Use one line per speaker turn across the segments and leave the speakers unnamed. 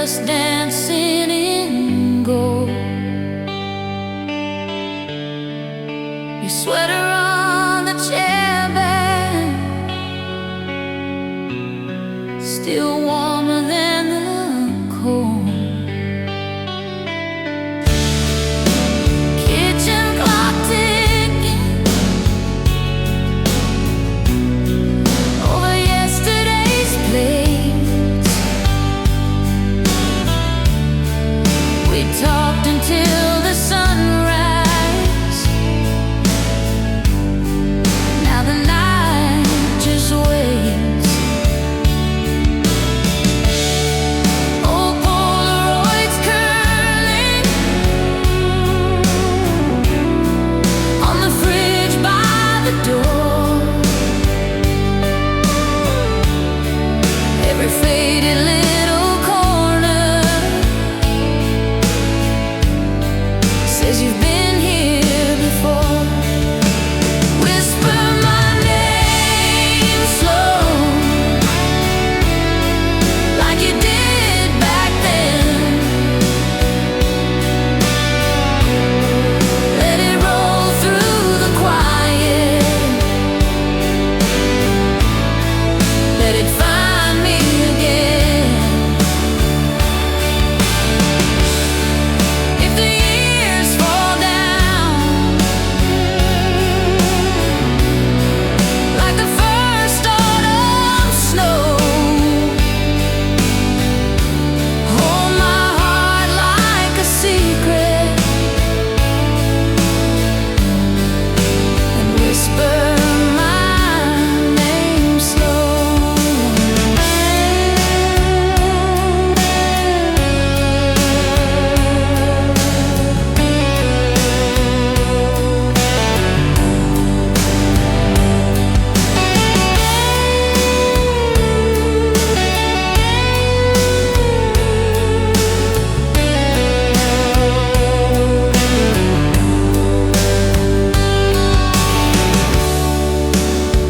just dancing in gold. Your sweater on the chair bed, still warmer than the cold. Kitchen clock ticking over yesterday's plates. We talked until the sunrise. Now the night just waits. Old Polaroids curling on the fridge by the door. Every faded little corner says you've been here before. Whisper my name slow, like you did back then. Let it roll through the quiet. Let it find me again. If the years fall down like the first autumn snow, hold my heart like a secret and whisper my name slow.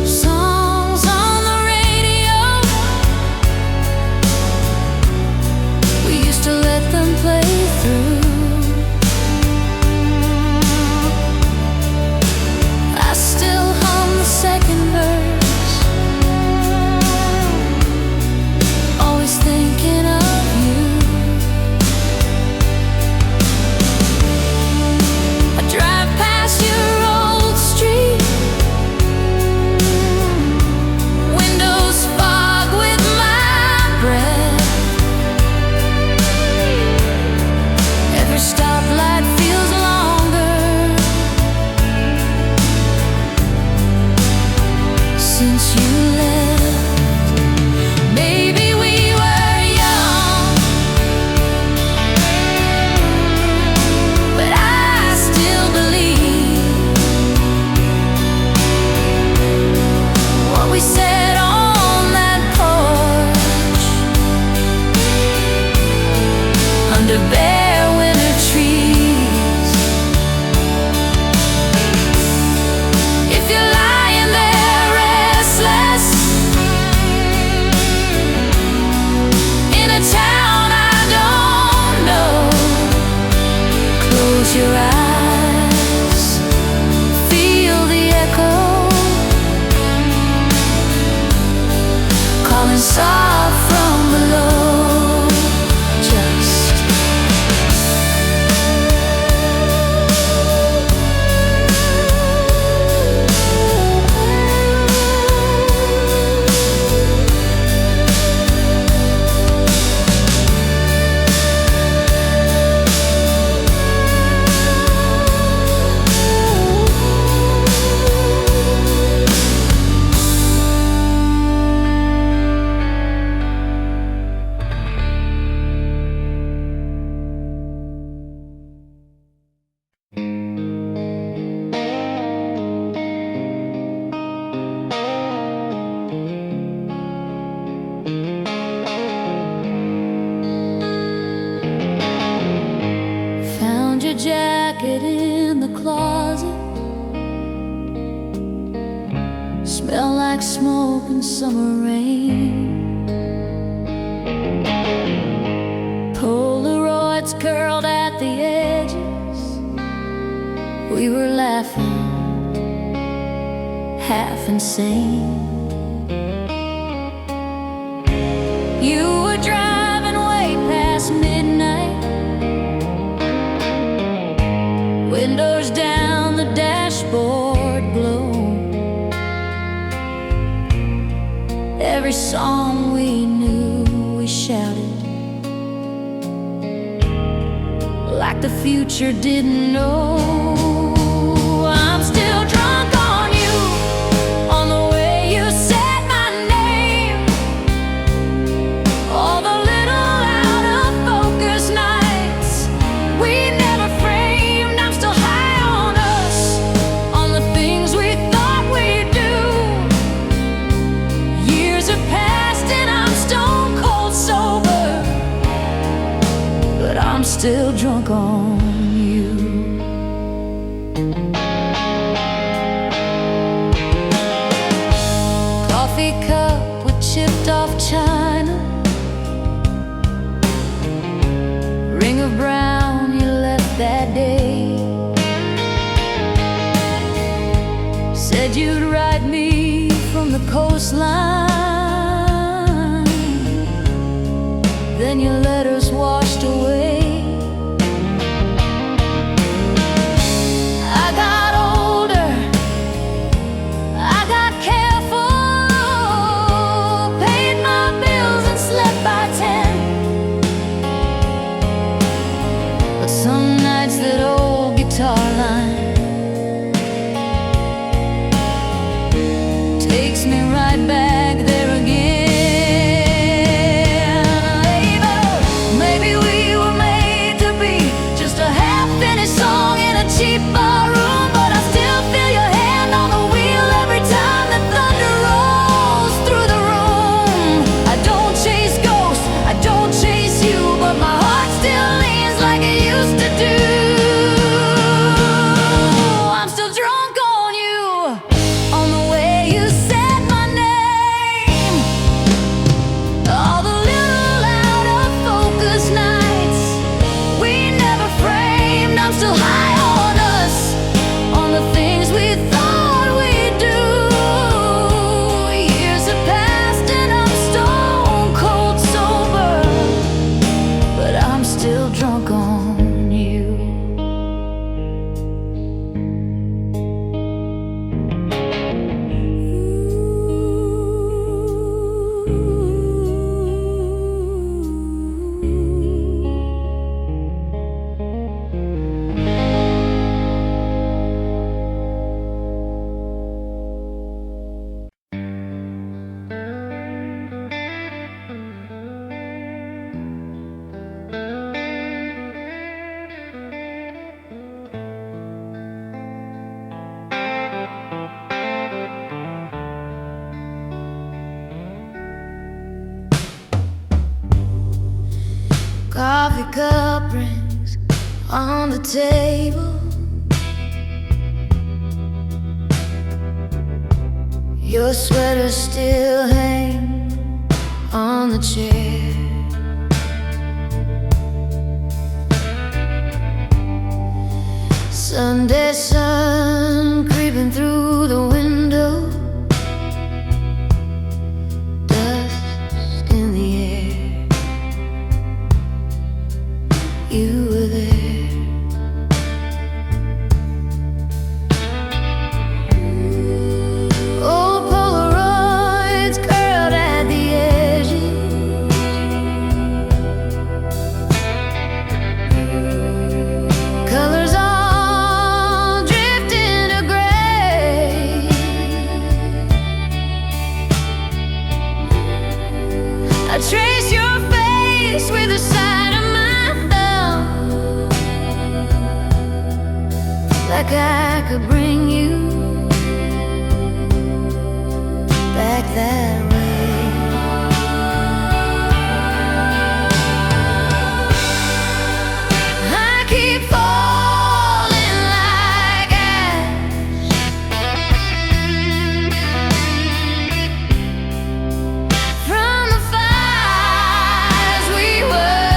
Songs on the radio, we used to let them play through. I still hum the second verse, always thinking of you. I drive past your old street, windows fog with my breath. Every stoplight feels longer since you left. Maybe we were young, but I still believe what we said on that porch under bare winter trees. If you're lying there restless in a town I don't know, close your eyes, feel the echo calling soft from below. Just found your jacket in the closet, smell like smoke and summer rain. Polaroids curled at the edges. We were laughing, half insane. You were driving way past midnight, windows down, the dashboard glow. Every song we knew we shouted, like the future didn't know. I'm still drunk on you, on the way you said my name. All the little out of focus nights we never framed. I'm still high on us, on the things we thought we'd do. Years have passed and I'm stone cold sober, but I'm still drunk on you. Coffee cup with chipped off china, ring of brown you left that day. Said you'd write me from the coastline, then your letters washed away. I got older, I got careful, paid my bills and slept by 10. But some nights that old guitar line takes me right back there again. Maybe we were made to be just a half-finished song in a cheap barroom, but I still feel your hand on the wheel every time the thunder rolls through the room. I don't chase ghosts, I don't chase you, but my heart still leans like it used to do. I'm still drunk on you, on the way you said my name. All the little out of focus nights we never framed. I'm still high on us, on the things we thought we'd do. Years have passed and I'm stone cold sober, but I'm still drunk on you. Coffee cup rings on the table, your sweater still hangs on the chair. Sunday sun creeping through the window, dust in the air. You were there. Old Polaroids curled at the edges, colors all drifting to gray. I trace your face with the side of my thumb, like I could bring you back that way. I keep falling like ash from the fires we were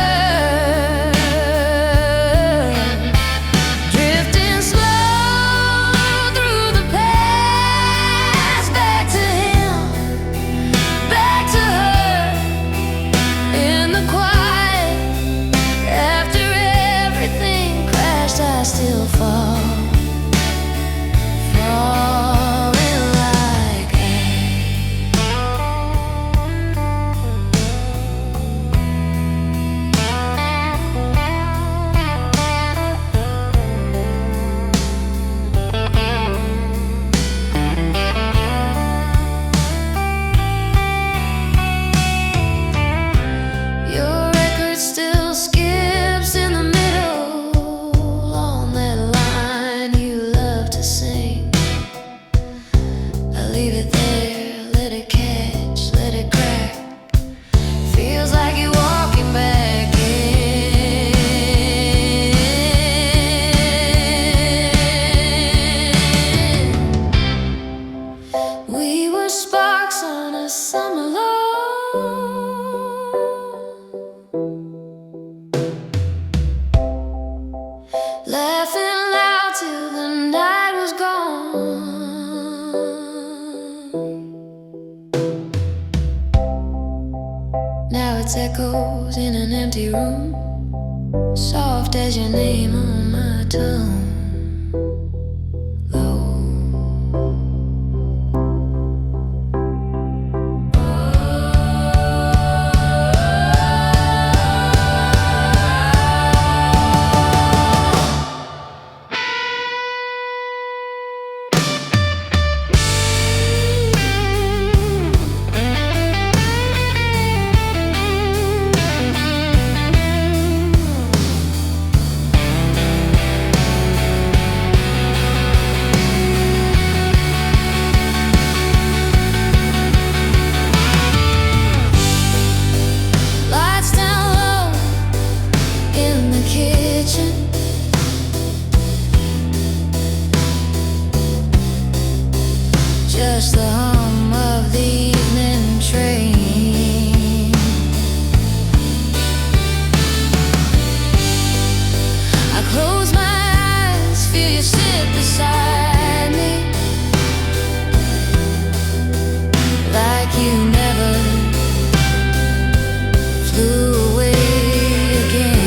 Now it's echoes in an empty room, soft as your name on my tongue. Just the hum of the evening train. I close my eyes, feel you sit beside me, like you never flew away again.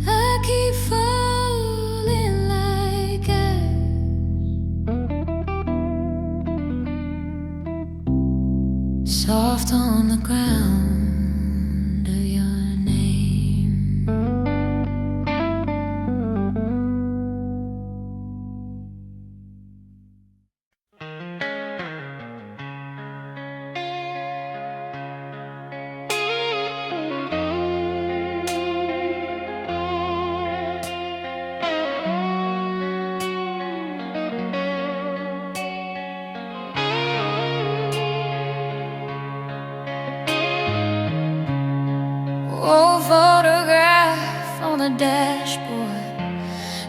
I keep falling like soft on the ground of your name. Old photograph on the dashboard,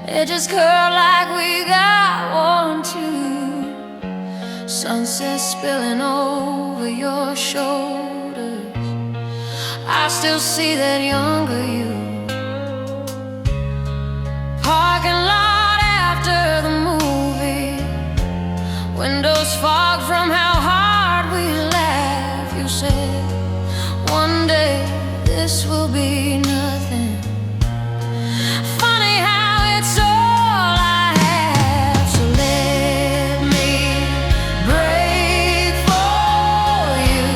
it just curled like we got one too. Sunset spilling over your shoulders, I still see that younger you. Parking lot after the movie, windows fog from how hard we laughed. You said one day this will be nothing. Funny how it's all I have. So let me break for you.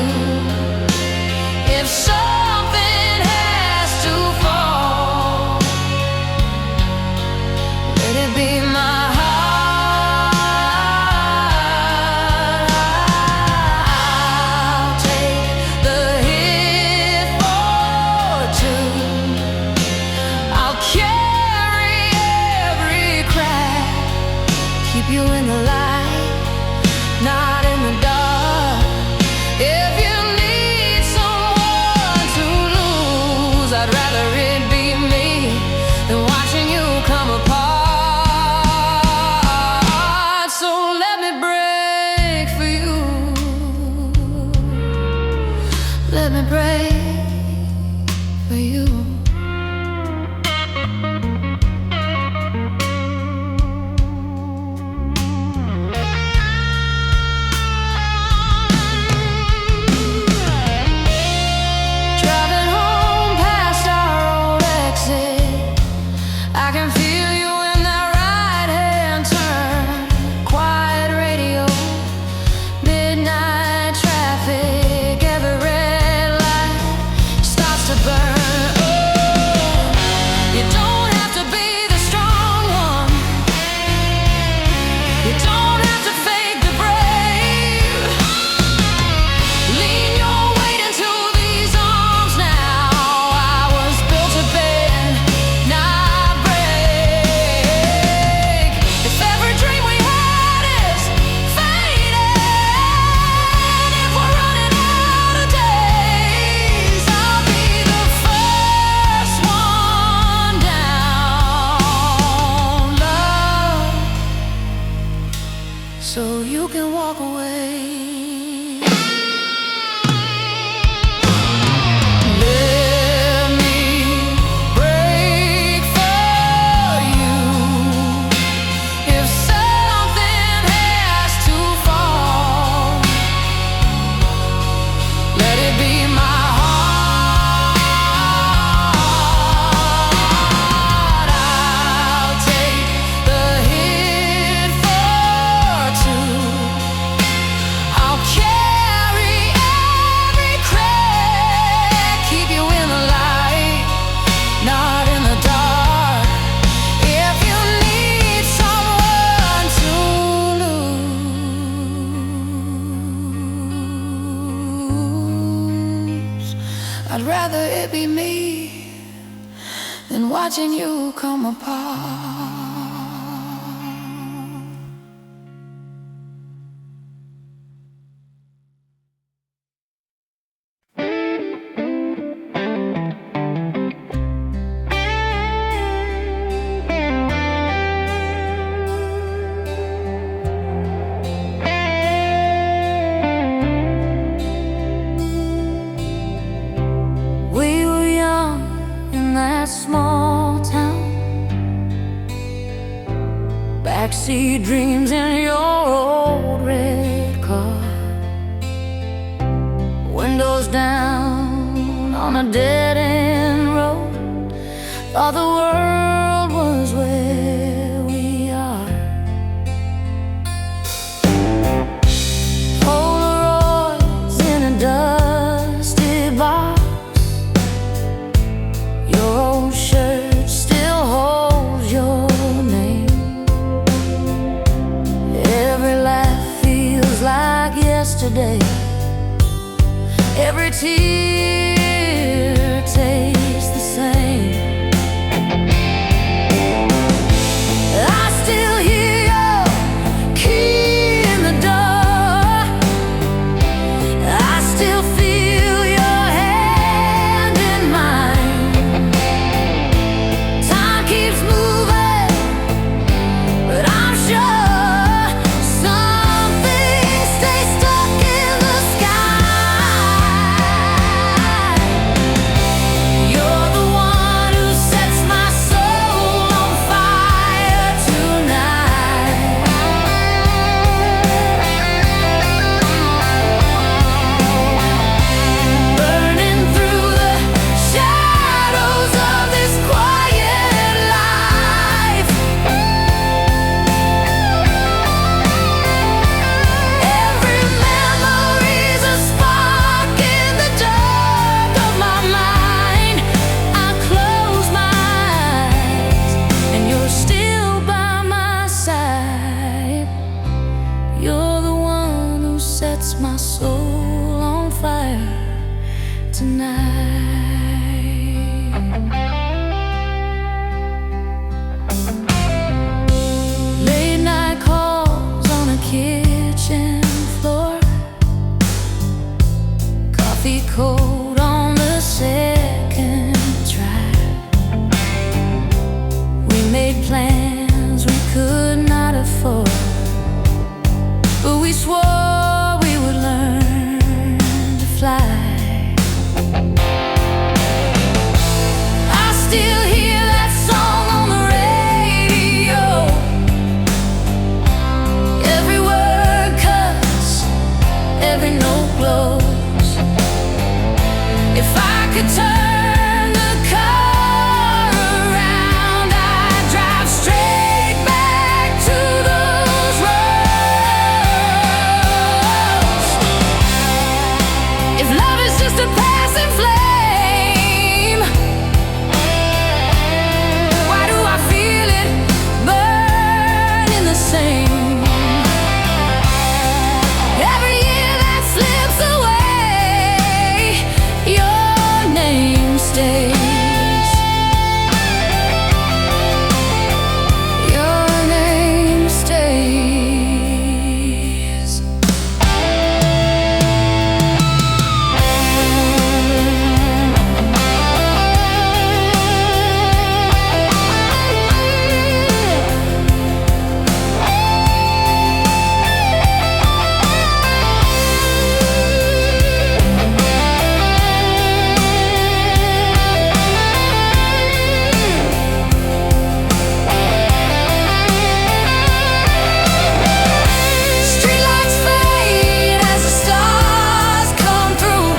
If something has to fall, let it be my heart. I'll take the hit for two. I'll carry every crack, keep you in the light, not in the dark. If you need someone to lose, I'd rather it be me than watching you come apart. So let me break for you. Let me break for you. Driving home past our old exit, I can feel you in that right-hand turn. Quiet radio, midnight traffic, every red light starts to burn. Oh, you don't have to be the strong one, you don't have to fake the brave. Lean your weight into these arms now. I was built to bend, not break. If every dream we had is fading, if we're running out of days, I'll be the first one down, love, so you can walk away. Let me break for you. If something has to I'd rather it be me than watching you come apart. Small town, backseat dreams in your old red car, windows down on a dead-end road. Thought the world was where we are. Polaroids in a dusty box. Your old shirt still holds your name. Every laugh feels like yesterday. Every tear tastes the same. I still hear your key in the door. I still feel your hand in mine. Time keeps moving, but I'm sure something stays stuck in the sky. You're the one who sets my soul on fire tonight. Burning through the shadows of this quiet life. Every memory's a spark in the dark of my mind. I close my eyes and you're still by my side. You're the one who sets my soul on fire tonight. Late night calls on a kitchen floor. Coffee cold on the second try. We made plans we could not afford, but we swore we would learn to fly. I still hear that song on the radio. Every word cuts, every note glows. If I could turn the car around, I'd drive straight back to those roads. If love is just a passing flame, why do I feel it burning the same? Every year that slips away, your name stays. Your name stays. Streetlights fade as the stars come through.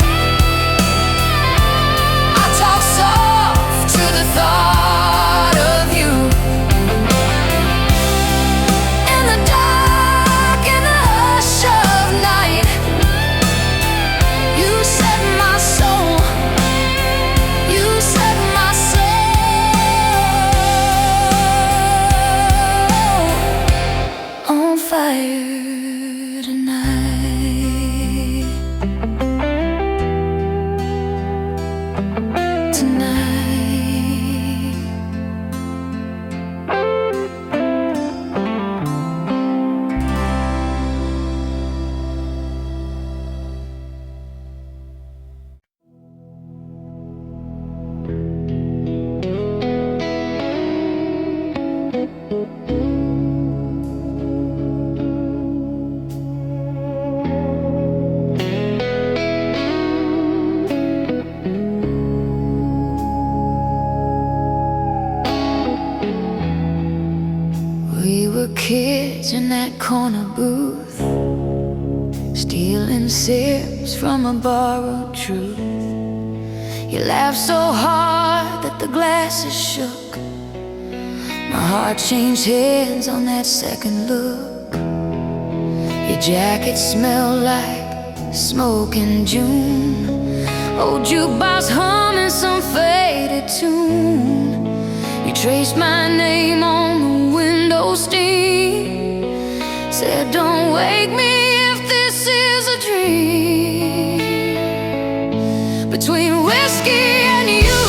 I talk soft to the thought of you. In the dark, in the hush of night, you set my soul, you set my soul on fire tonight. that corner booth, stealing sips from a borrowed truth. You laughed so hard that the glasses shook. My heart changed hands on that second look. Your jacket smelled like smoke in June. Old jukebox humming some faded tune. You traced my name on the window steam. Said, don't wake me if this is a dream. Between whiskey and you,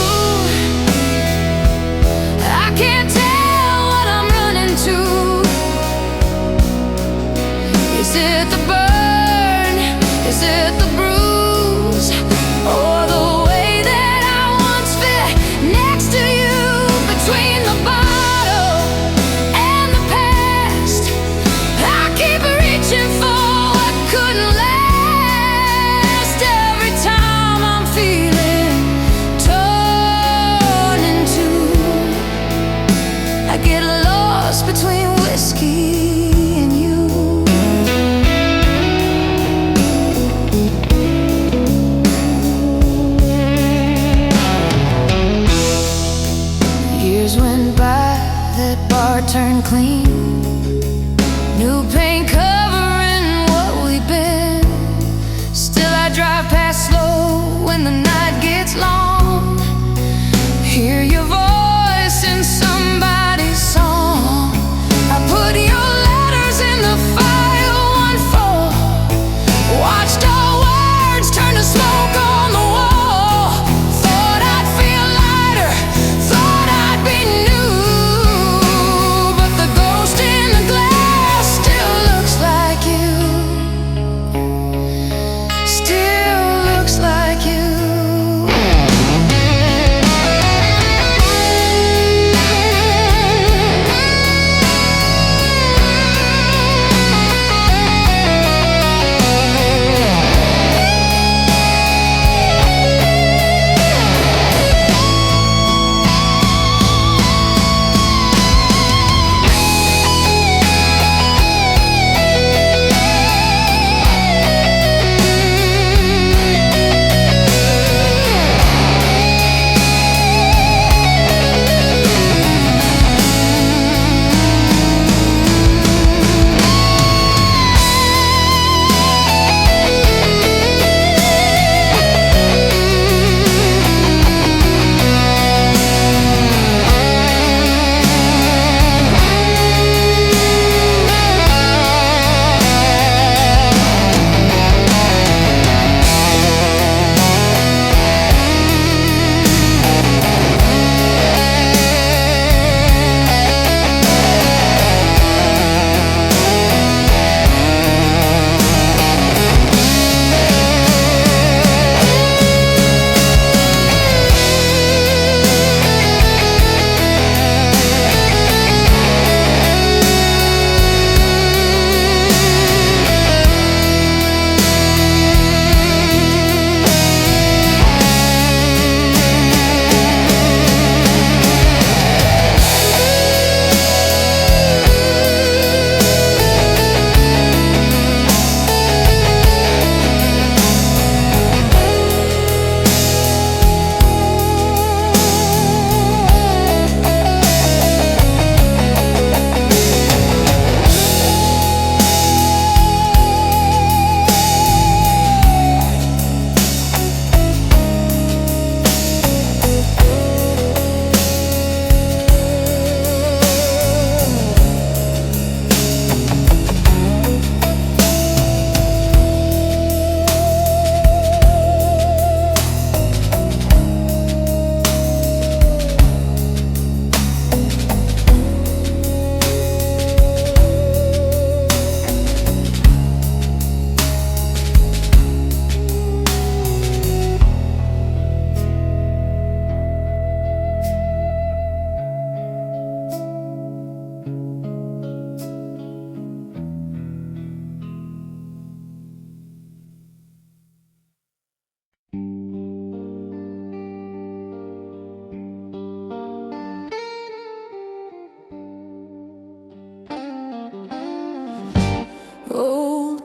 I can't tell what I'm running to. Is it the burn? Is it the bruise? Or the way that I once fit next to you? Between the bottle and the past, I keep reaching for what couldn't last. Every time I'm feeling torn in two, I get lost between whiskey and you.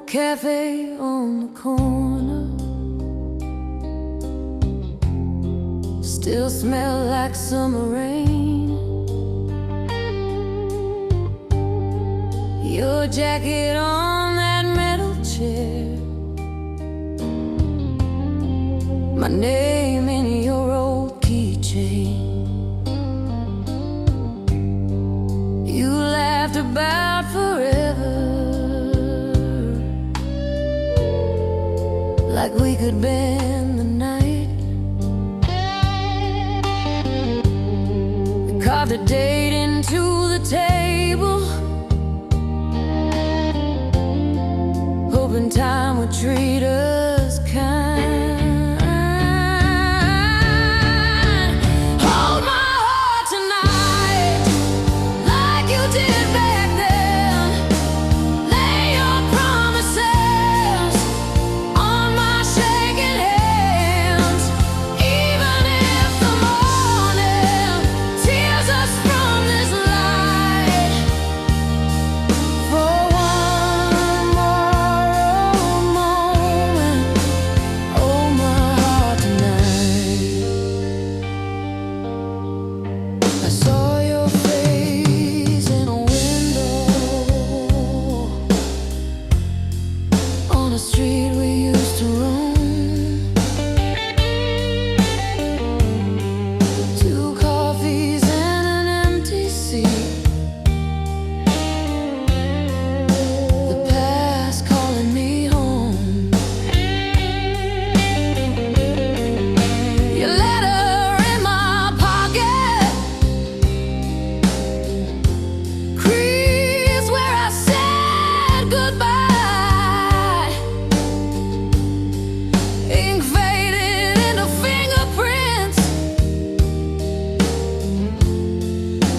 cafe on the corner still smell like summer rain. Your jacket on that metal chair, my name in your old keychain. You laughed about forever, like we could bend the night. We carved a date into the table, hoping time would treat us kind. Hold my heart tonight, like you did back then. Lay your promises on my shaking hands. Even if the morning tears us from this light, for one more moment, hold my heart tonight. I saw your face in a window on a street we used to roam. Two coffees and an empty seat, the past calling me home. Your letter in my pocket, crease where I said goodbye. Ink faded into fingerprints,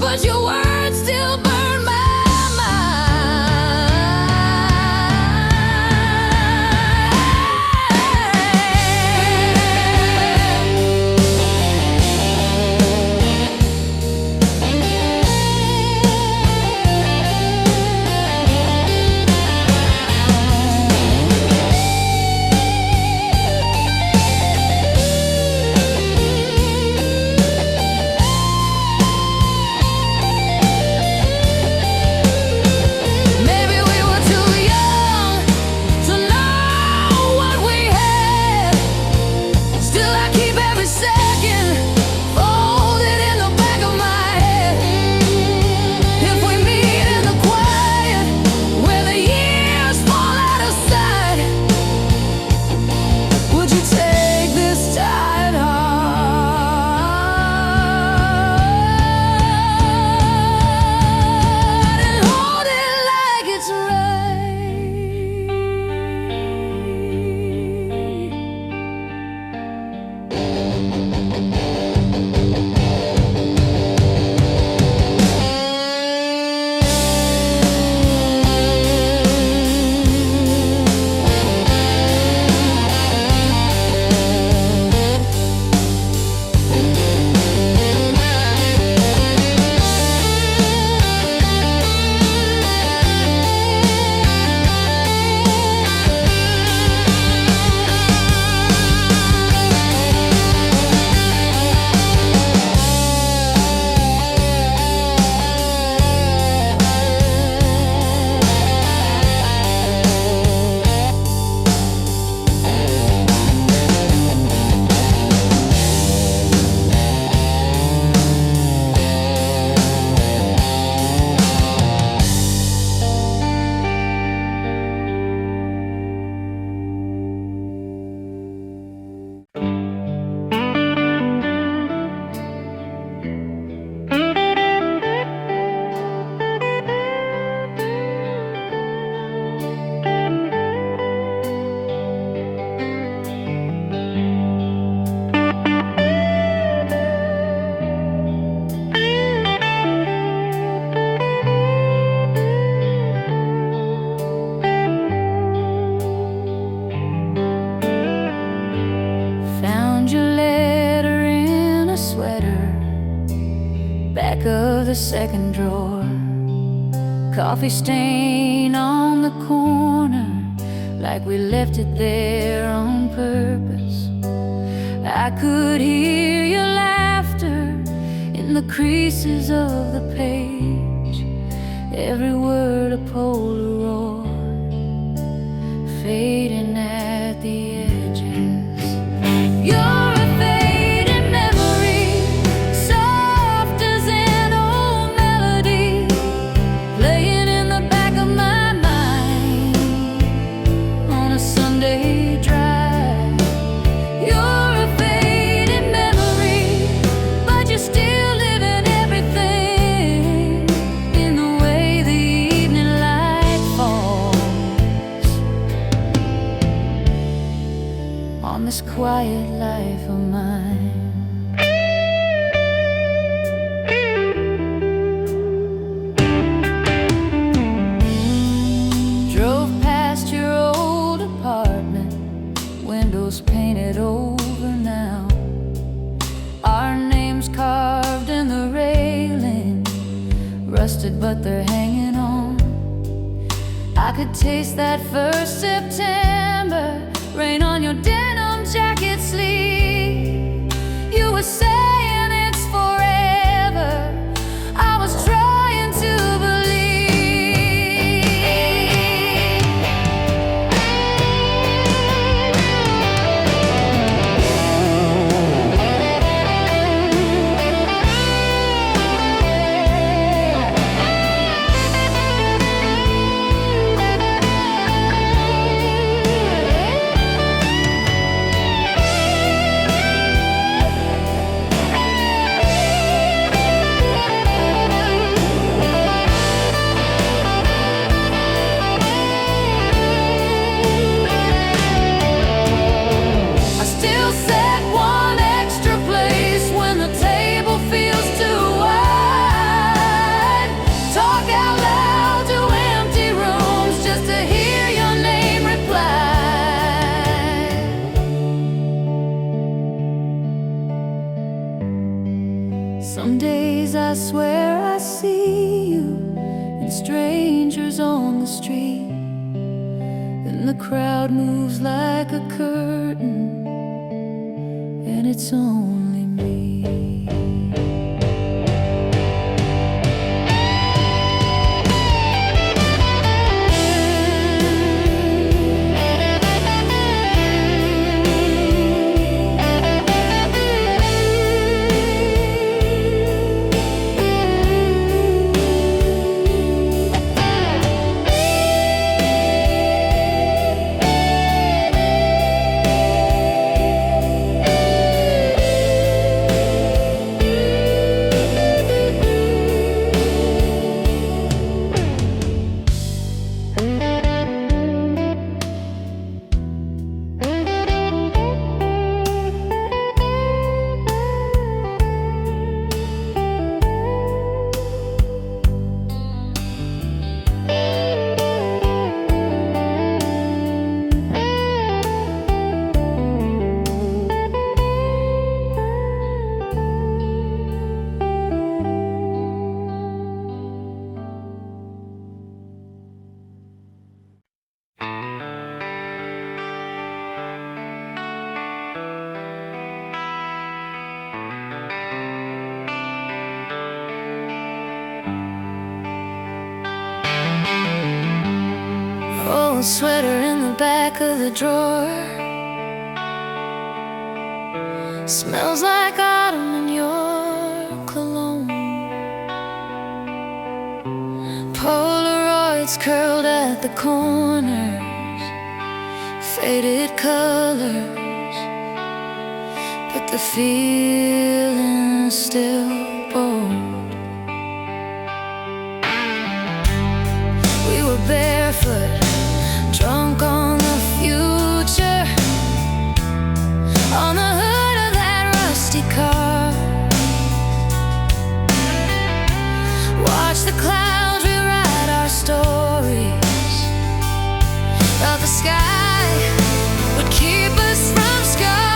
but your words still burn my Maybe we were too young to know what we had. Still, I keep every second folded in the back of my head. If we meet in the quiet, where the years fall out of sight, would you take this tired heart and hold it like it's right? back of the second drawer. Coffee stain on the corner, like we left it there on purpose. I could hear your laughter in the creases of the page, every word a Polaroid, fading at the edges. You're a fading memory, soft as an old melody, playing in the back of my mind on a Sunday drive. You're a fading memory, but you're still living everything in the way the evening light falls on this quiet life of mine. Drove past your old apartment, windows painted over now, our names carved in the railing, rusted but they're hanging on. I could taste that first September rain on your denim jacket sleeve. You were saying it's forever, I was trying to Some days I swear I see you and strangers on the street. Then the crowd moves like a curtain, and it's only me. Old sweater in the back of the drawer, smells like autumn in your cologne. Polaroids curled at the corners, faded colors, but the feeling's still bold. We were barefoot, drunk on the future, on the hood of that rusty car. Watch the clouds rewrite our stories, but the sky would keep us from scars.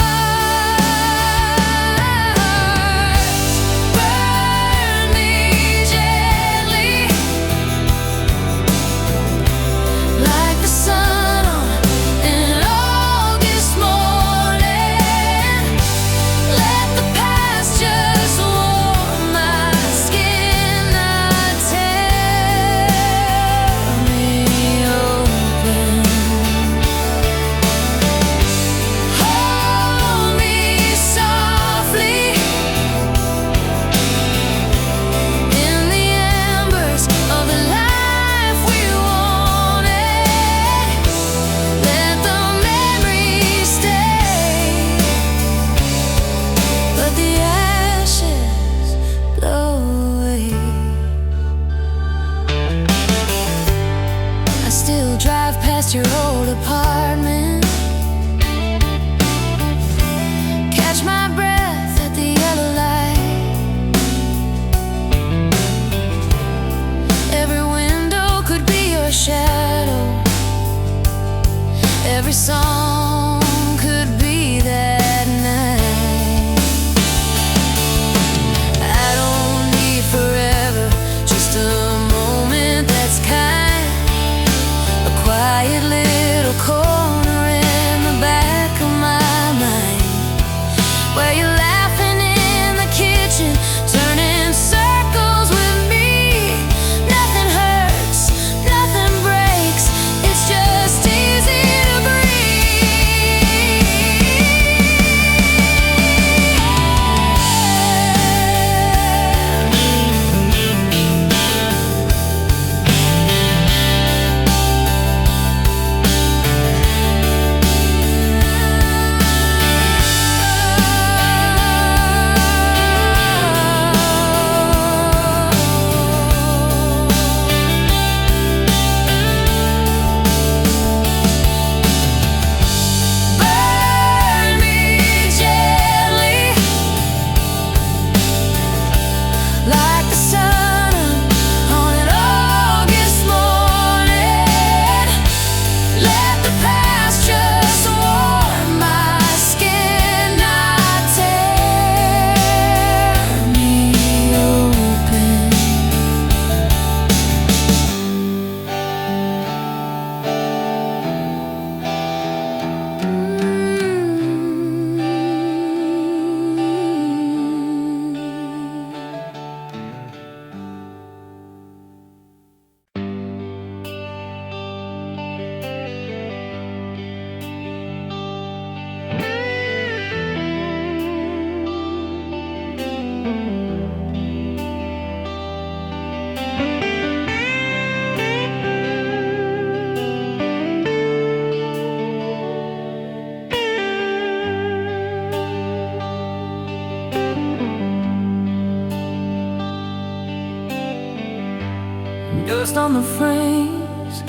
old apartment. Catch my breath at the yellow light. Every window could be your shadow. Every song could be that night. I don't need forever, just a moment that's kind. A quiet little corner in the back of my mind, where you're laughing in the kitchen, turning circles with me. Nothing hurts, nothing breaks, it's just easy to dust on the frames,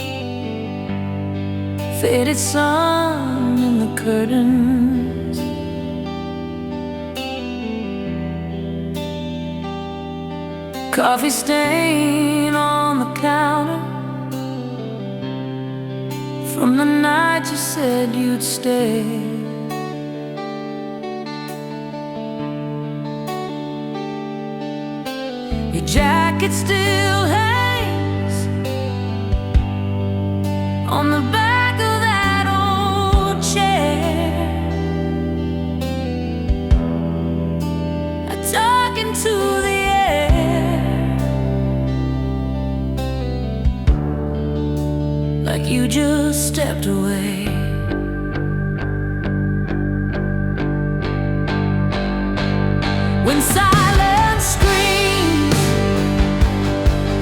faded sun in the curtains. Coffee stain on the counter from the night you said you'd stay. Your jacket still hangs on the back of that old chair. I talk into the air like you just stepped away. When silence screams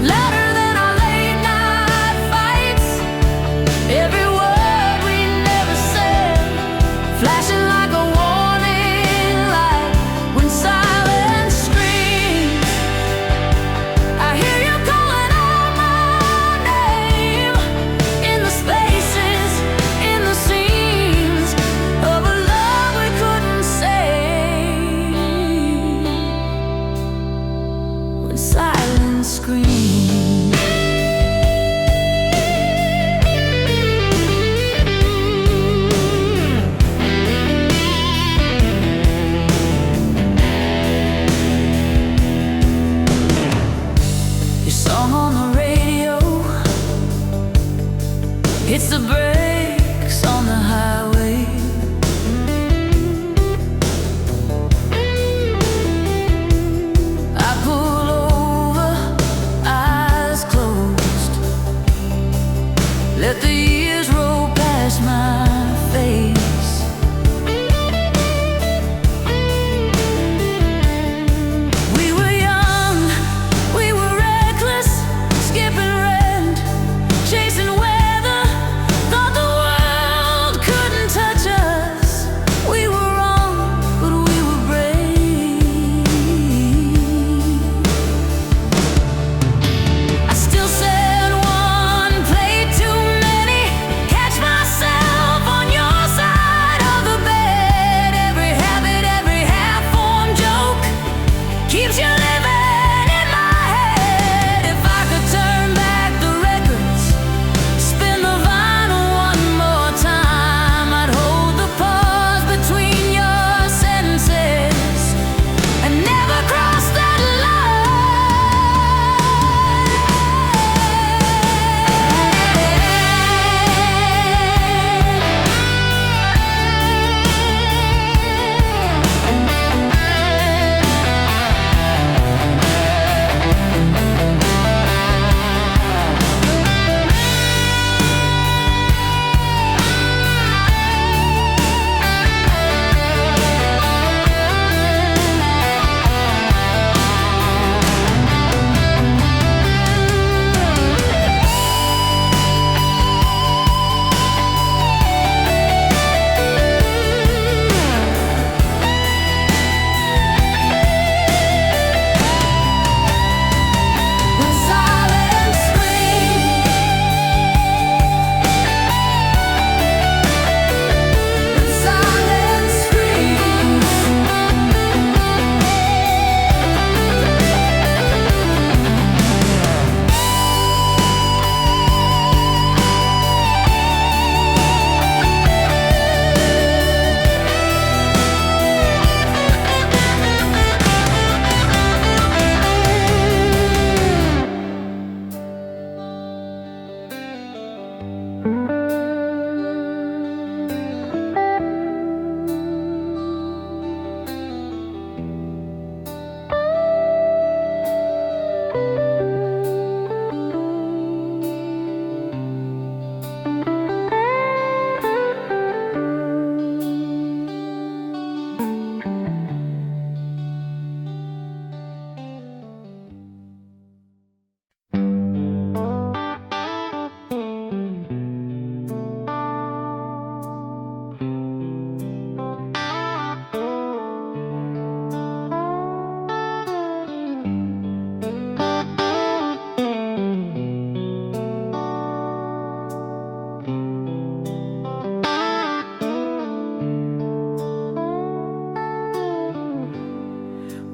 louder than our late night fights, every word we never said flashing like a warning light. When silence screams, I hear you calling out my name in the spaces, in the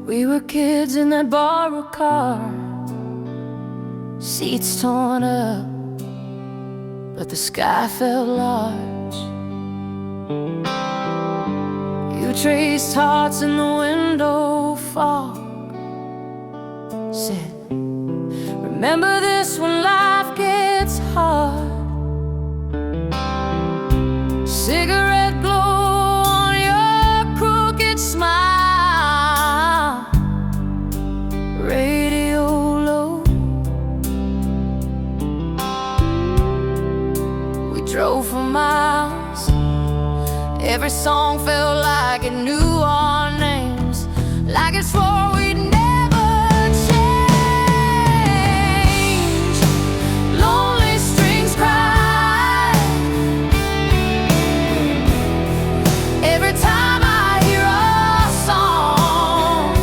We were kids in that borrowed car, seats torn up, but the sky felt large. You traced hearts in the window fog, said, remember this when life gets hard. Cigarette glow on your crooked smile, radio low. We drove for miles, every song felt like it knew our names, like it swore we'd never change. Lonely strings cry every time I hear a song,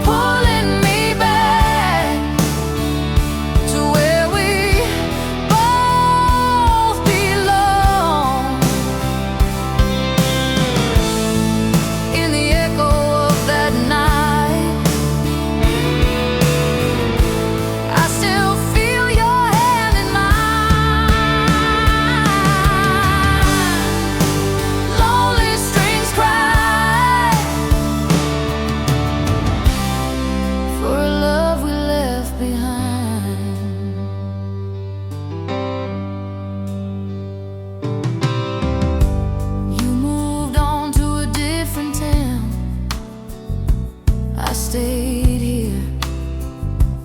pulling me back to where we both belong. In the echo of that night, I still feel your hand in mine. Lonely strings cry for a love we left behind. You moved on to a different town, I stayed here,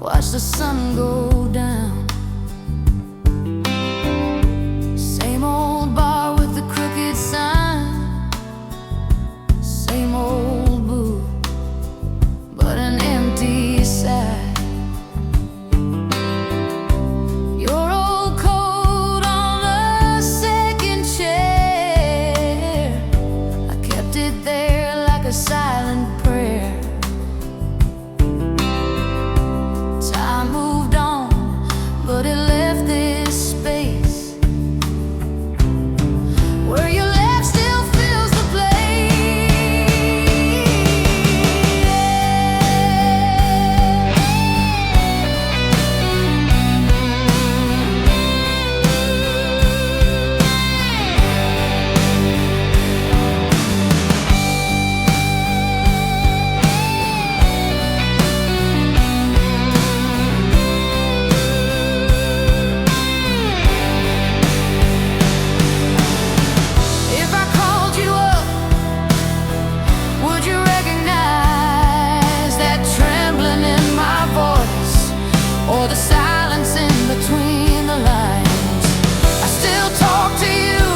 watched the sun go down. Same old bar with the crooked sign, same old booth, but an empty side. Your old coat on the second chair, I kept it there like a silent prayer. Time moved on, but it left this space where you left still fills the If I called you up, would you recognize that trembling in my voice, or the silence in between the lines? I still talk to you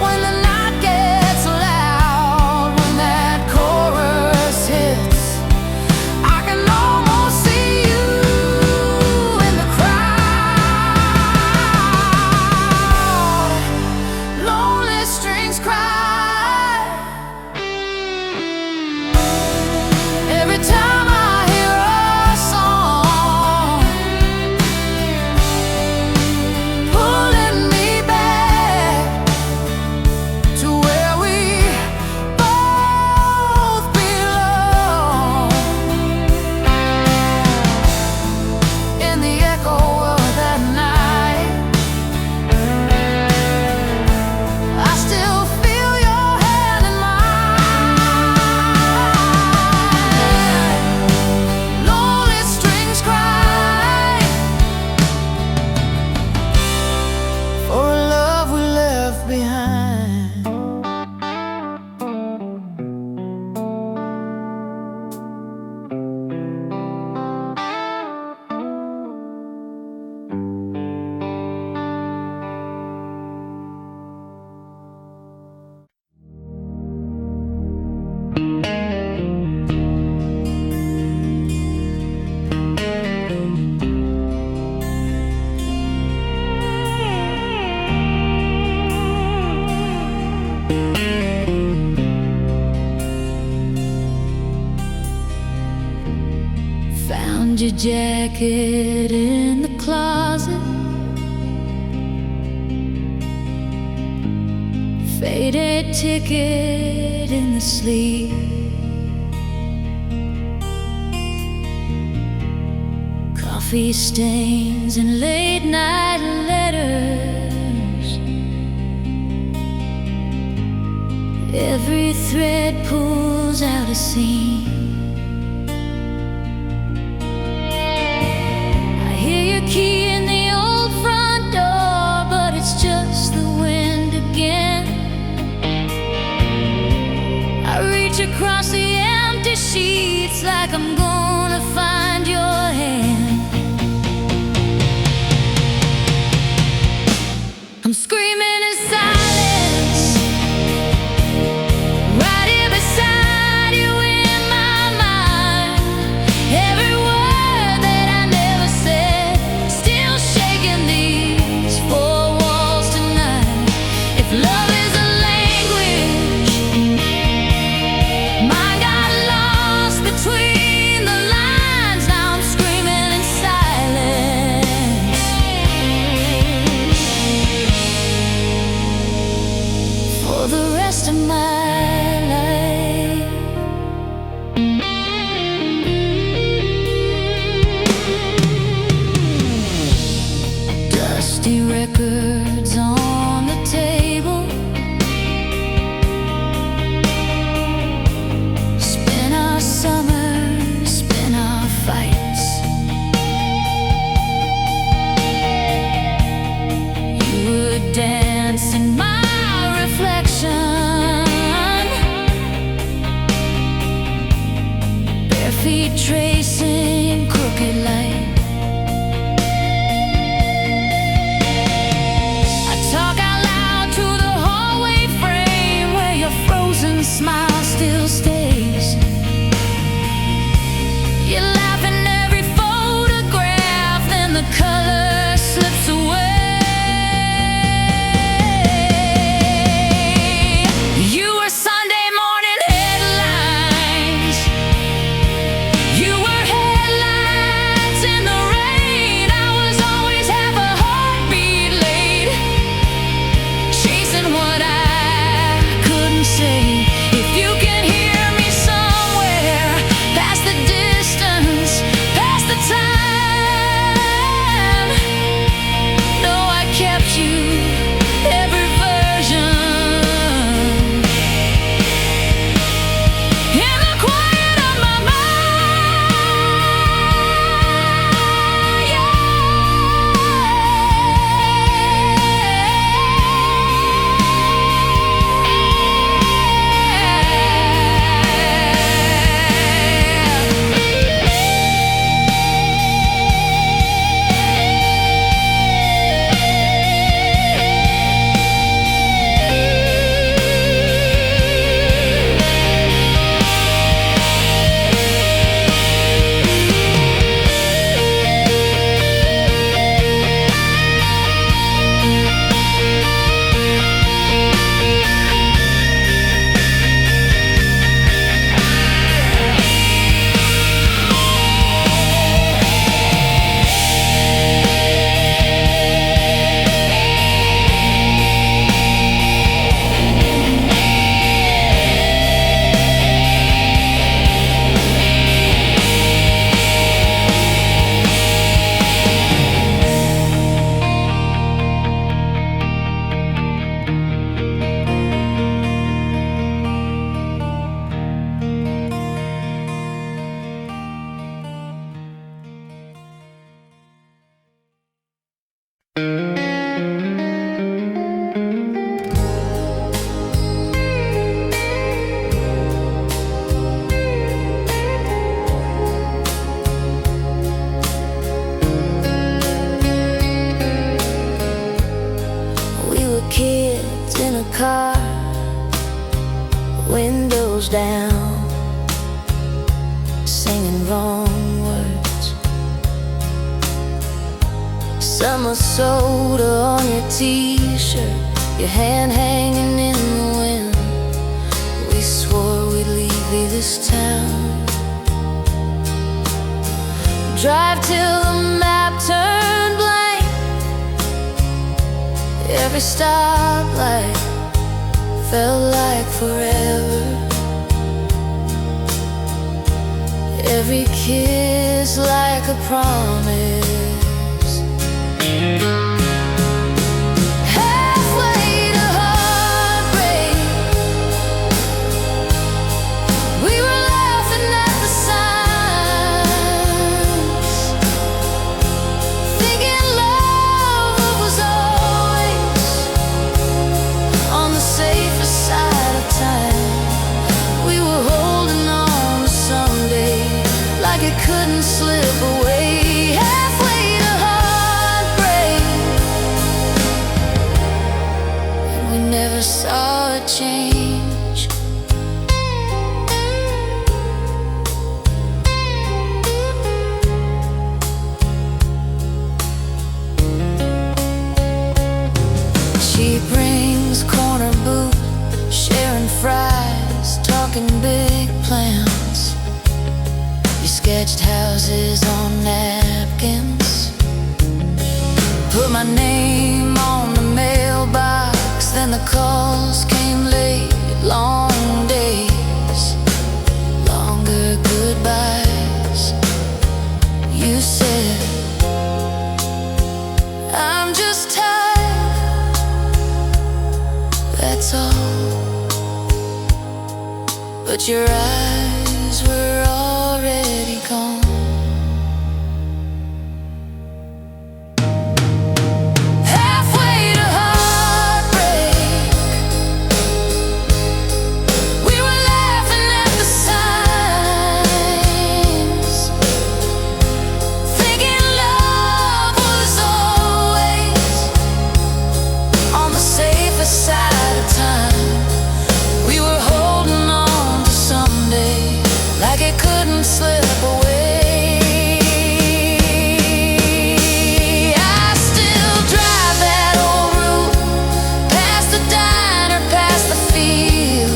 when the night gets loud, when that chorus hits. I can almost see you in the crowd. Lonely strings cry every time I hear a song, pulling me back to where we both belong. In the echo of that night, I still feel your hand in mine. Lonely strings cry for a love we left behind. Found your jacket in the closet, faded ticket in the sleep. Coffee stains and late night letters. Every thread pulls out a seam. I hear your key in the old front door, but it's just the wind again. I reach across the empty sheets like I'm gonna find your hand. I'm screaming in silence, right here beside you in my mind. Every word that I never said, still shaking these four walls tonight. If love is a language, mine got lost between the lines. Now I'm screaming in silence. For the rest of my life. Dusty records on the table. Spin our summers, spin our fights. You would dance in my reflection, bare feet tracing crooked light. I talk out loud to the hallway frame where your frozen smile still stays. You laugh in every photograph, then the color slips away. You were Sunday morning headlines. You were headlights in the rain. I was always half a heartbeat late, chasing what I couldn't say. If you can hear me somewhere, past the distance, past the time, know I kept you every version. In the quiet of my mind, yeah. We were kids in a car, windows down, singing wrong words. Summer soda on your t-shirt, your hand hanging in the wind. We swore we'd leave this town, drive till the map turned blank. Every stoplight felt like forever. Every kiss like a promise. Halfway to heartbreak, we were laughing at the signs, thinking love was always on the safer side of time. We were holding on to someday like it couldn't slip away. Halfway to heartbreak, and we never saw a change. Cheap rings, corner booth, sharing fries, talking big plans. You sketched houses on napkins, put my name on the mailbox. Then the calls came late, long days, longer goodbyes. You said, I'm just tired, that's all. But your eyes were already gone. Halfway to heartbreak, we were laughing at the signs, thinking love was always on the safer side of time. We were holding on to someday like it couldn't slip away. I still drive that old route, past the diner, past the field.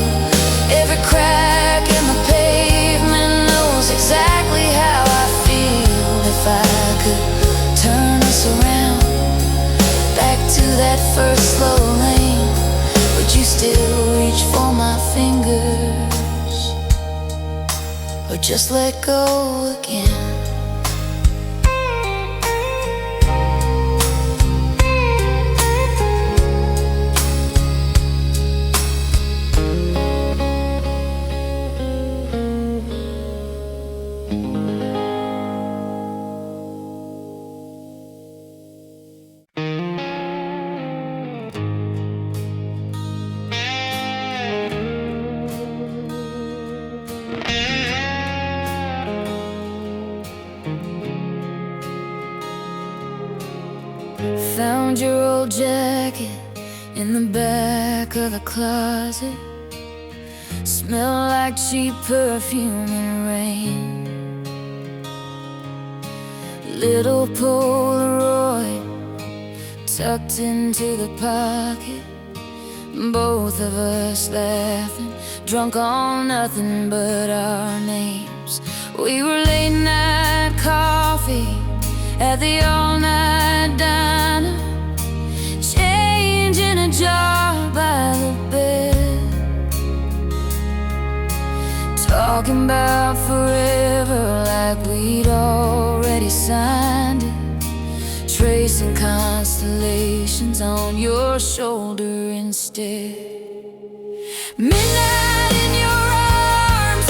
Every crack in the pavement knows exactly how I feel. If I could turn us around, back to that first slow lane, would you still reach for my fingers, or just let go again? Found your old jacket in the back of the closet. Smell like cheap perfume in rain. Little Polaroid tucked into the pocket. Both of us laughing, drunk on nothing but our names. We were late night coffee at the all-night diner, change in a jar by the bed, talking about forever like we'd already signed it, tracing constellations on your shoulder instead. Midnight in your arms,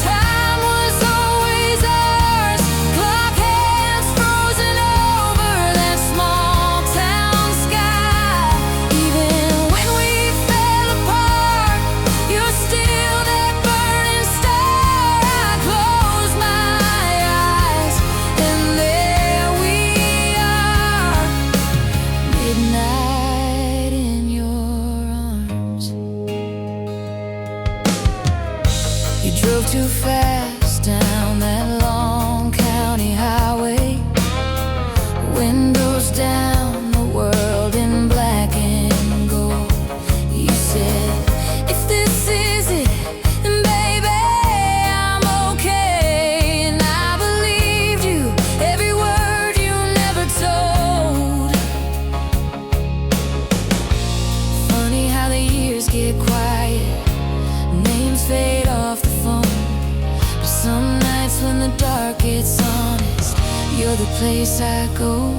time was always ours. Clock hands frozen over that small town sky. Even when we fell apart, you're still that burning star. I close my eyes and there we are. Midnight in your arms. get quiet, names fade off the phone. But some nights when the dark gets honest, you're the place I go.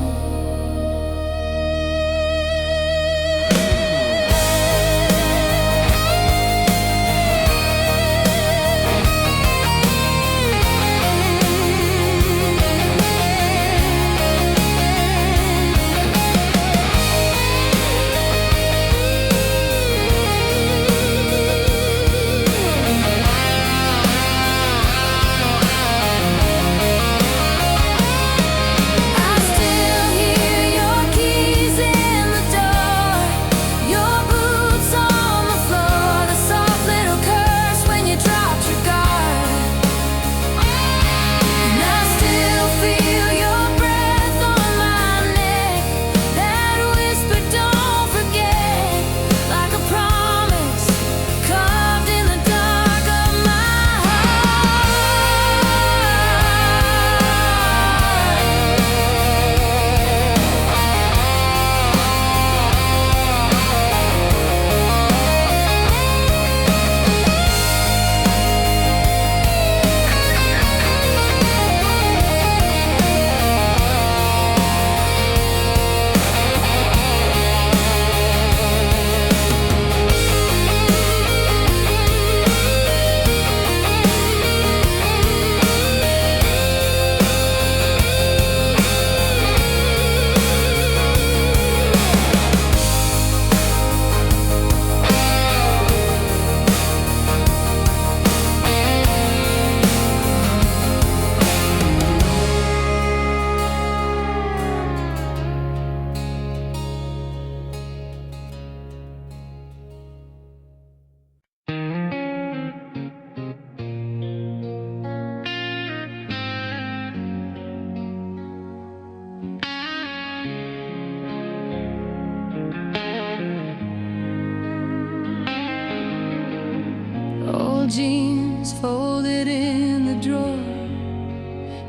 Jeans folded in the drawer,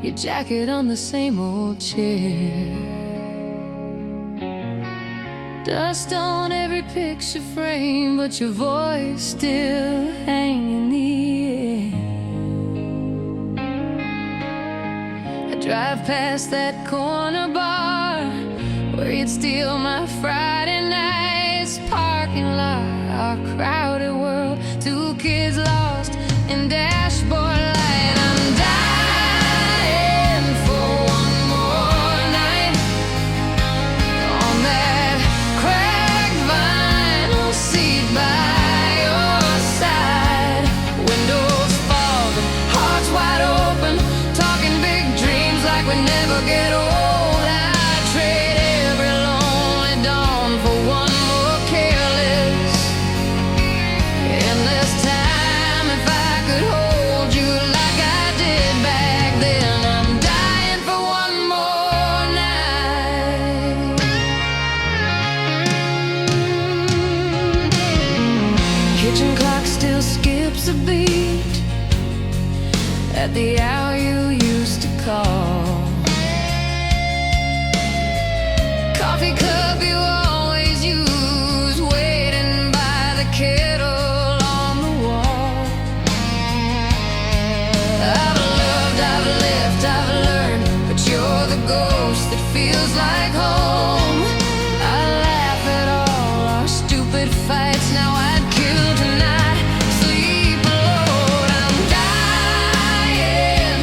your jacket on the same old chair, dust on every picture frame, but your voice still hanging in the air. I drive past that corner bar where you'd steal my Friday nights, parking lot, our crowded world, two kids lost in dashboard light. I'm dying for one more night on that cracked vinyl seat by your side. Windows fog, hearts wide open, talking big dreams like we never get old. I'd trade every lonely dawn for one more careless, endless time. If I could hold you like I did back then, I'm dying for one more night. Kitchen clock still skips a beat at the hour you used to call. Coffee cup you always use, waiting by the kettle on the wall. I've loved, I've lived, I've learned, but you're the ghost that feels like home. I laugh at all our stupid fights, now I'd kill tonight, sleep alone. I'm dying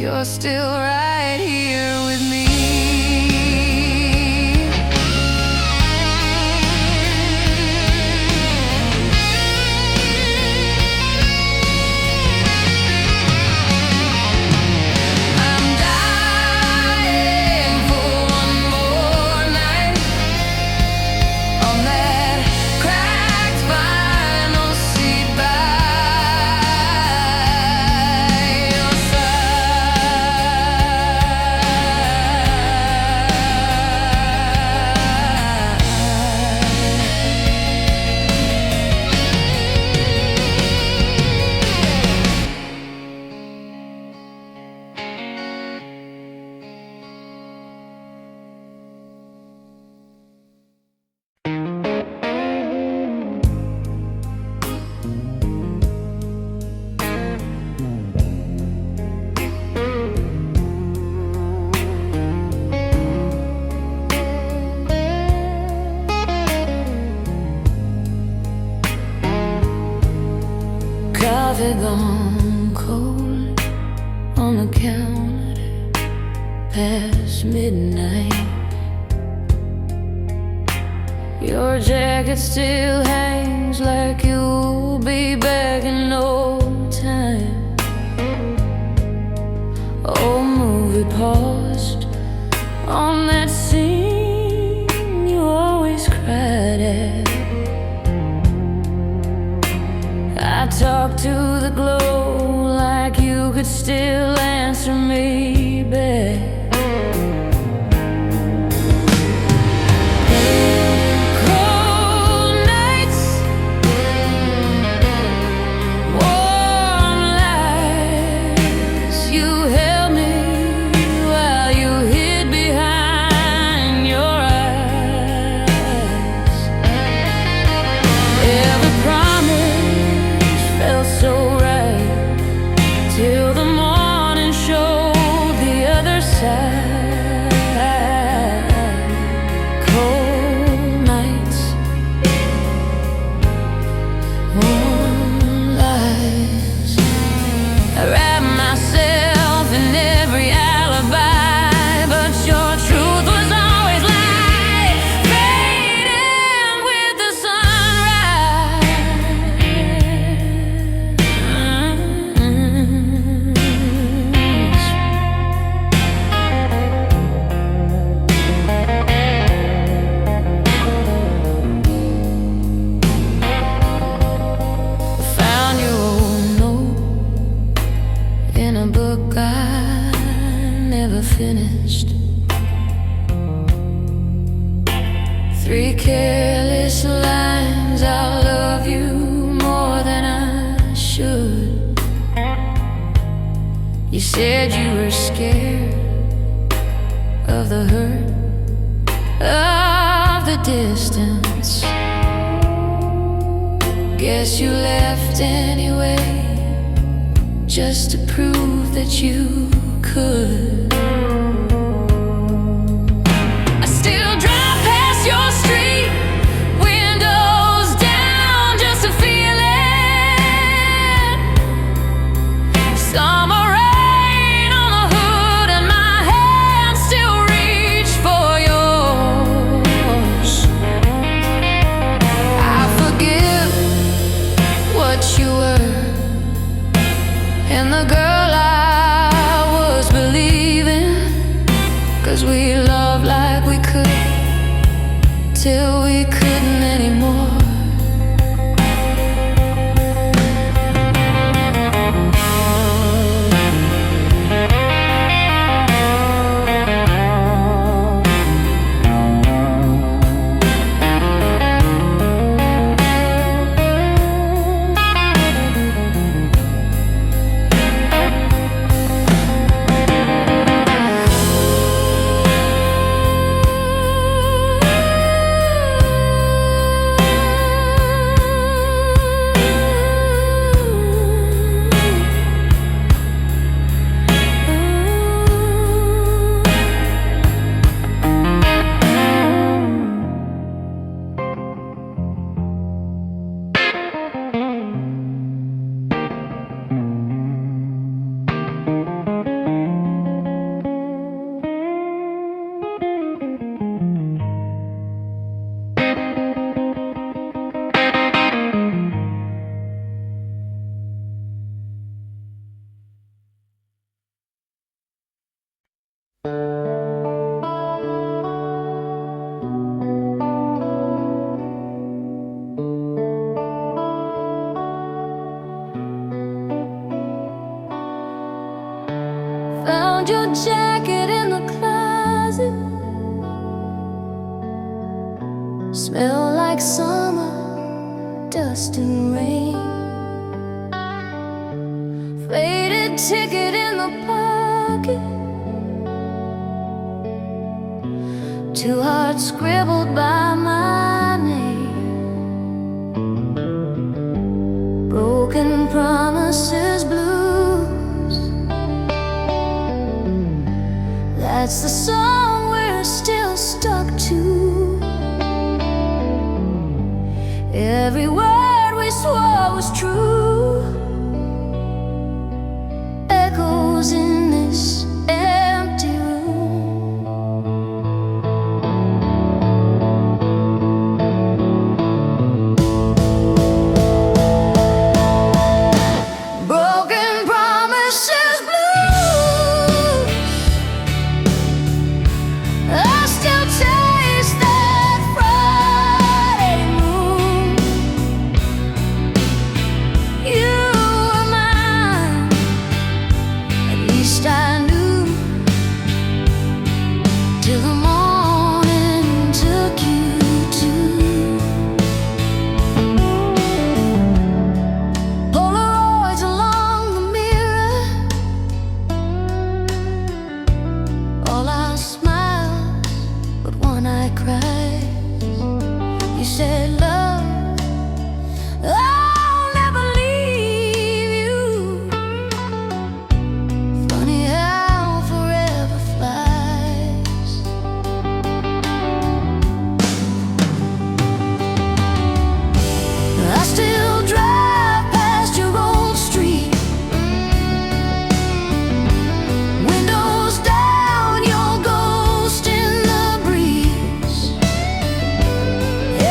you're still right here with me. Coffee gone cold on the counter past midnight. Your jacket still hangs like you'll be back in no time. Old movie paused on that scene you always cried at. I talked to the glow like you could still answer me back. Cold nights, warm lies, you held me while you hid behind your eyes. Every promise felt so right till the morning showed the other side. Cold nights, warm lies. I wrap myself in every alibi, but your truth was always light, fading with the Found your old note in a book I never finished. 3 careless lines, I'll love you more than I should. You said you were scared of the hurt, of the distance. Guess you left anyway, just to prove that you could. I still drive past your street, windows down, just to feel it. Summer rain on the hood, and my hands still reach for yours. I forgive what you were and the girl I was believing. found your jacket in the closet. Smell like summer, dust and rain. Faded ticket in the pocket. Two hearts scribbled by my name. Broken promises, blues. That's the song we're still stuck to. Every word we swore was true echoes in this empty room. Broken promises, blues. I still taste that Friday moon. You were mine, at least I knew, till the morning took you to Polaroids along the mirror. All our smiles, but one I cried. You said, love, I'll never leave you. Funny how forever flies. I still drive past your old street. Windows down, your ghost in the breeze.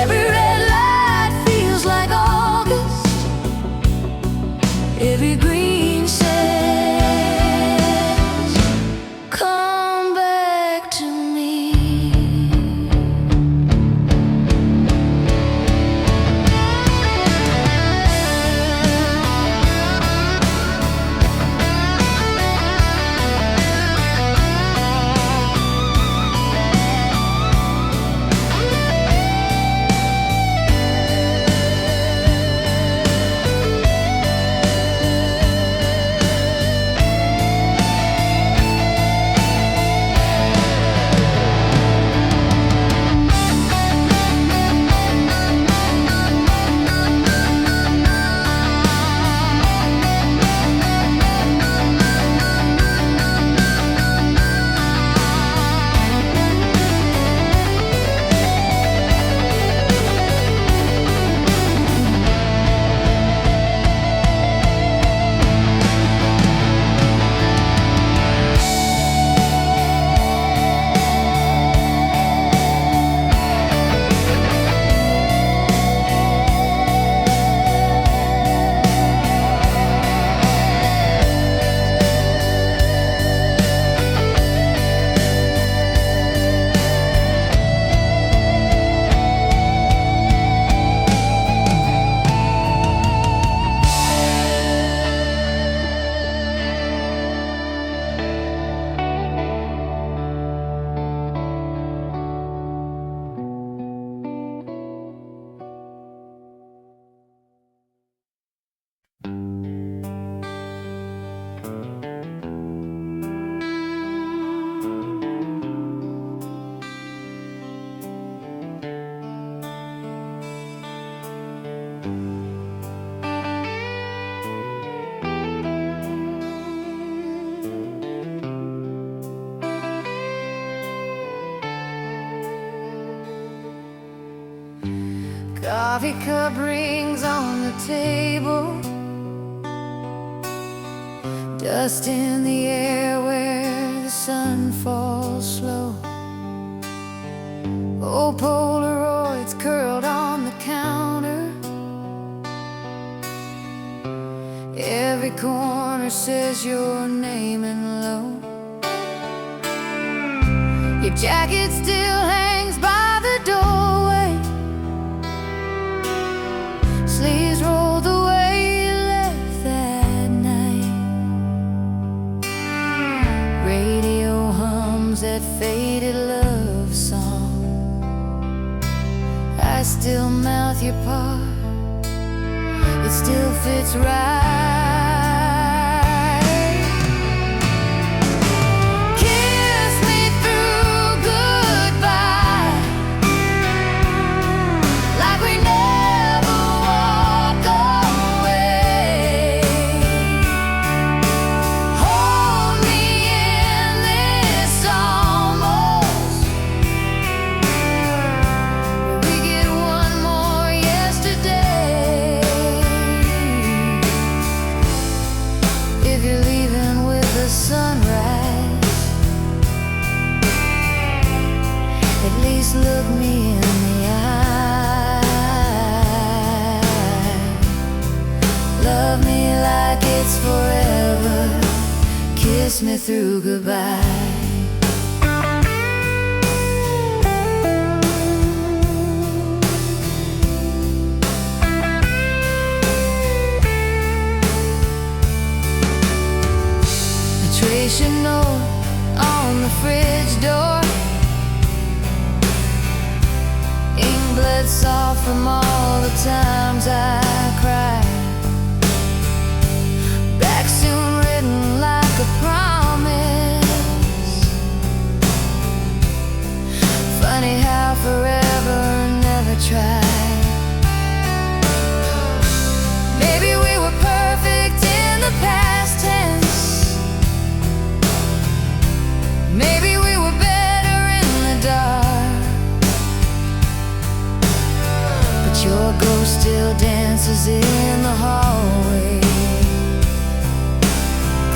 Every red light feels like August. Every green says, come back to me. Coffee cup rings on the table. Dust in the air where the sun falls slow. Old Polaroids curled on the counter. Every corner says your name in low. Your jacket still hangs by the doorway. Sleeves rolled the way you left that night. if it's right. Kiss me through goodbye, like we never walk away. Hold me in this almost. We get one more yesterday. If you're leaving with the sunrise, at least look me in the eye. Love me like it's forever. Kiss me through goodbye. Trace your note on the fridge door, ink bled soft from all the times I cried. Back soon written like a promise. Funny how forever never tried. Maybe we were perfect in the past tense. Maybe we were better in the dark, but your ghost still dances in the hallway,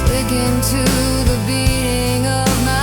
clicking to the beating of my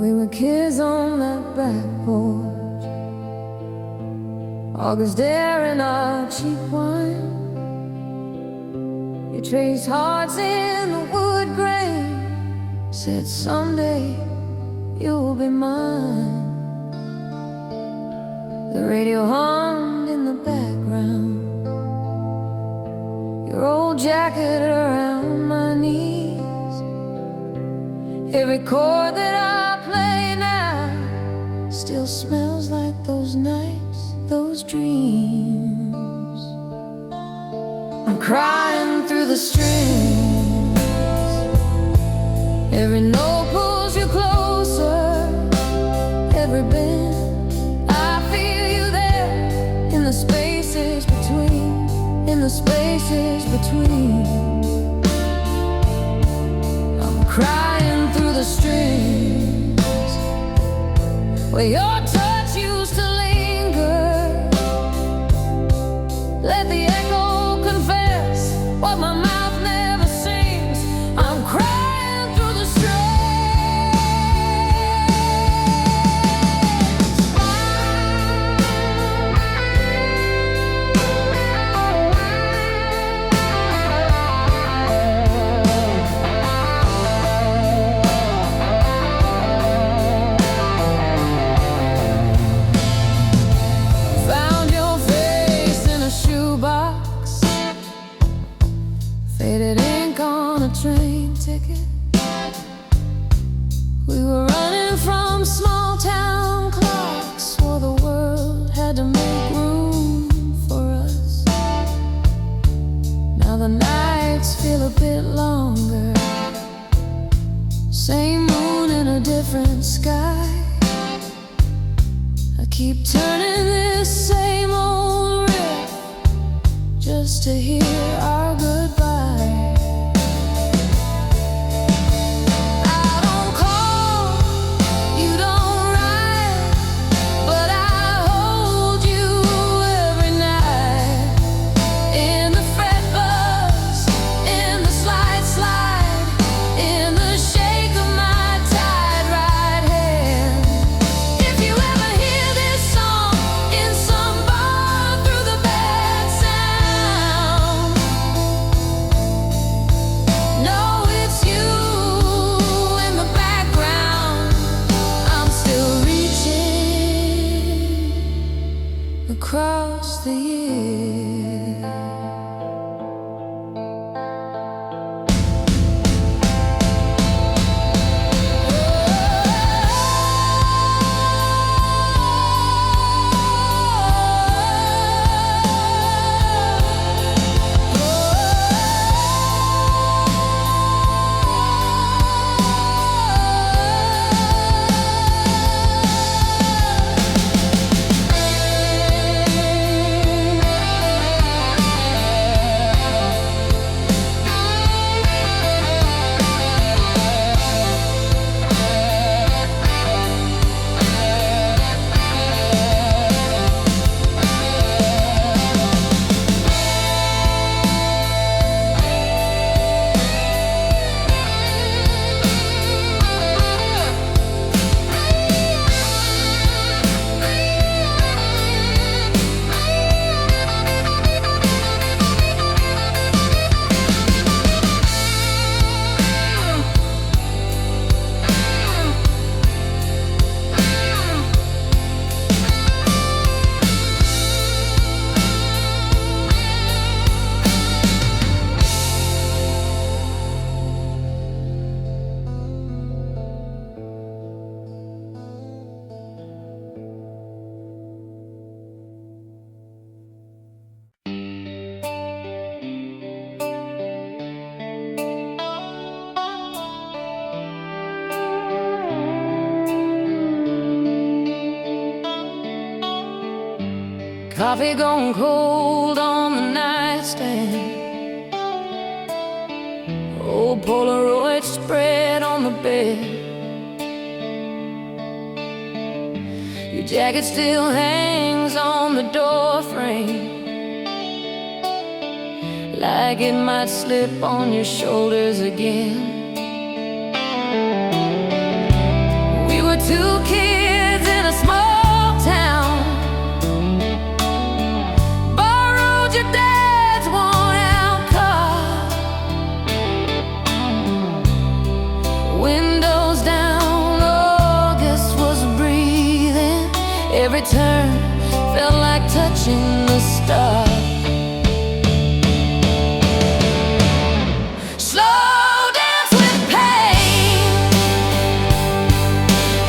We were kids on that back porch, August air in our cheap wine. You traced hearts in the wood grain, said someday you'll be mine. The radio hummed in the background, your old jacket around my knees. Every chord that I play now still smells like those nights, those dreams. I'm crying through the strings, every note pulls you closer, every bend I feel you there, in the spaces between, in the spaces between. I'm crying through the strings, where your touch used to linger. Let the echo confess what my mouth never it. We were running from small town clocks, swore the world had to make room for us. Now the nights feel a bit longer, same moon in a different sky. I keep turning this same old riff just to hear our goodbye. I don't call, you don't write, but I hold you every night. In the fret buzz, in the slide slide, in the shake of my tied right hand. If you ever hear this song in some bar through the bad sound, know it's you in the background. I'm still reaching across the years. Coffee gone cold on the nightstand, old Polaroid spread on the bed. Your jacket still hangs on the door frame, like it might slip on your shoulders again. We were two kids in a small town, borrowed your dad's worn-out car, windows down, August was breathing. Every turn felt like touching the stars.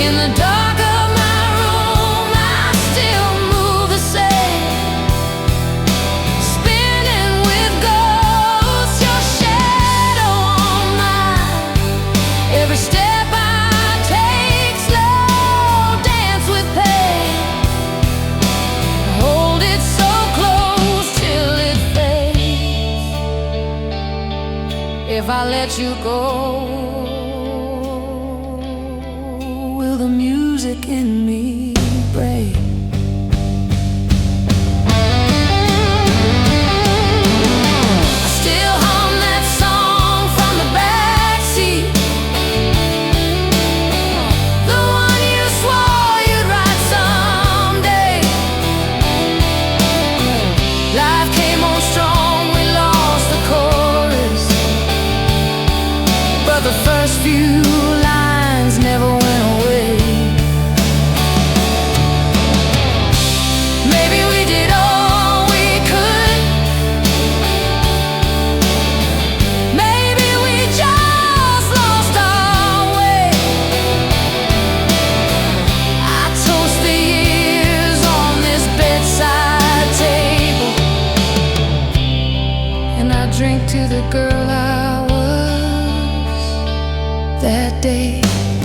In the dark of my room, I still move the same, spinning with ghosts, your shadow on mine. Every step I take, slow dance with pain. Hold it so close till it fades. If I let you go, will the music in me break? I still hum that song from the backseat, the one you swore you'd write someday. Life came on strong, we lost the chorus, but the first few lines never went away. Maybe we did all we could. Maybe we just that day.